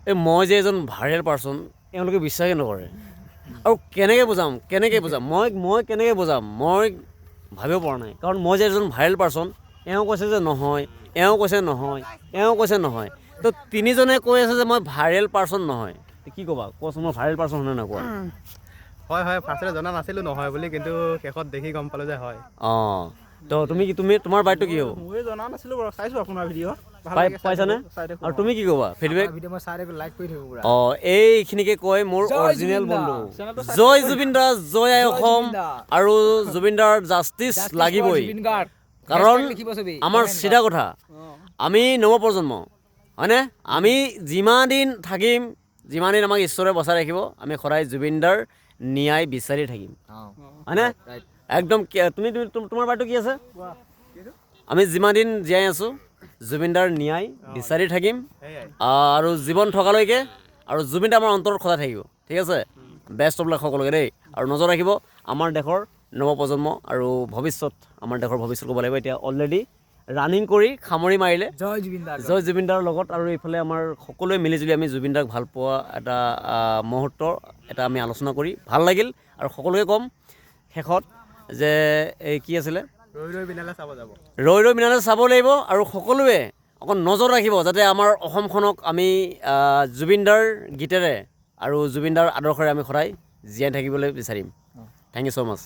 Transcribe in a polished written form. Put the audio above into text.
এই মই যে এজন ভাইৰেল পাৰ্চন এওঁলোকে বিশ্বাসেই নকৰে আৰু কেনেকৈ বুজাম মই কেনেকৈ বুজাম মই ভাবিব পৰা নাই কাৰণ মই যে এজন ভাইৰেল পাৰ্চন এওঁ কৈছে যে নহয় এওঁ কৈছে নহয় তো তিনিজনে কৈ আছে যে মই ভাইৰেল পাৰ্চন নহয় কি ক'বা কোৱাচোন মই ভাইৰেল পাৰ্চন হয় নে কোৱা হয় ফাৰ্ষ্টতে জনা নাছিলোঁ নহয় বুলি কিন্তু শেষত দেখি গম পালোঁ যে হয় অঁ তো তোমাৰ বাইকটো কি হ'ব মই জনা নাছিলোঁ বাৰু চাইছোঁ আপোনাৰ ভিডিঅ' পাইছানে আৰু তুমি কি ক'বা ফিডবেক ভিডিঅ' মই চাই লাইক কৰি থাকোঁ পুৰা অঁ এইখিনিকে কয় মোৰ অৰিজিনেল বন্ধু জয় জুবিন দা জয় আই অসম আৰু জুবিন দাৰ জাষ্টিচ লাগিবই কাৰণ আমাৰ চিধা কথা আমি নৱপ্ৰজন্ম হয়নে আমি যিমান দিন থাকিম যিমান দিন আমাক ঈশ্বৰে বচাই ৰাখিব আমি সদায় জুবিন দাৰ ন্যায় বিচাৰি থাকিম হয়নে একদম তুমি তোমাৰ বাৰটো কি আছে আমি যিমান দিন জীয়াই আছোঁ জুবিন দাৰ ন্যায় বিচাৰি থাকিম আৰু জীৱন থকালৈকে আৰু জুবিন দা আমাৰ অন্তৰত সদায় থাকিব ঠিক আছে বেষ্ট অফ লাক সকলোকে দেই আৰু নজৰ ৰাখিব আমাৰ দেশৰ নৱপ্ৰজন্ম আৰু ভৱিষ্যত আমাৰ দেশৰ ভৱিষ্যত ক'ব লাগিব এতিয়া অলৰেডি ৰানিং কৰি সামৰি মাৰিলে জয় জুবিন দাৰ লগত আৰু এইফালে আমাৰ সকলোৱে মিলিজুলি আমি জুবিন দাক ভাল পোৱা এটা মুহূৰ্ত এটা আমি আলোচনা কৰি ভাল লাগিল আৰু সকলোকে ক'ম শেষত যে এই কি আছিলে ৰৈ বিনালে চাব যাব ৰৈ বিনালে চাব লাগিব আৰু সকলোৱে অকণ নজৰ ৰাখিব যাতে আমাৰ অসমখনক আমি জুবিন দাৰ গীতেৰে আৰু জুবিন দাৰ আদৰ্শৰে আমি সদায় জীয়াই থাকিবলৈ বিচাৰিম থেংক ইউ ছ' মাছ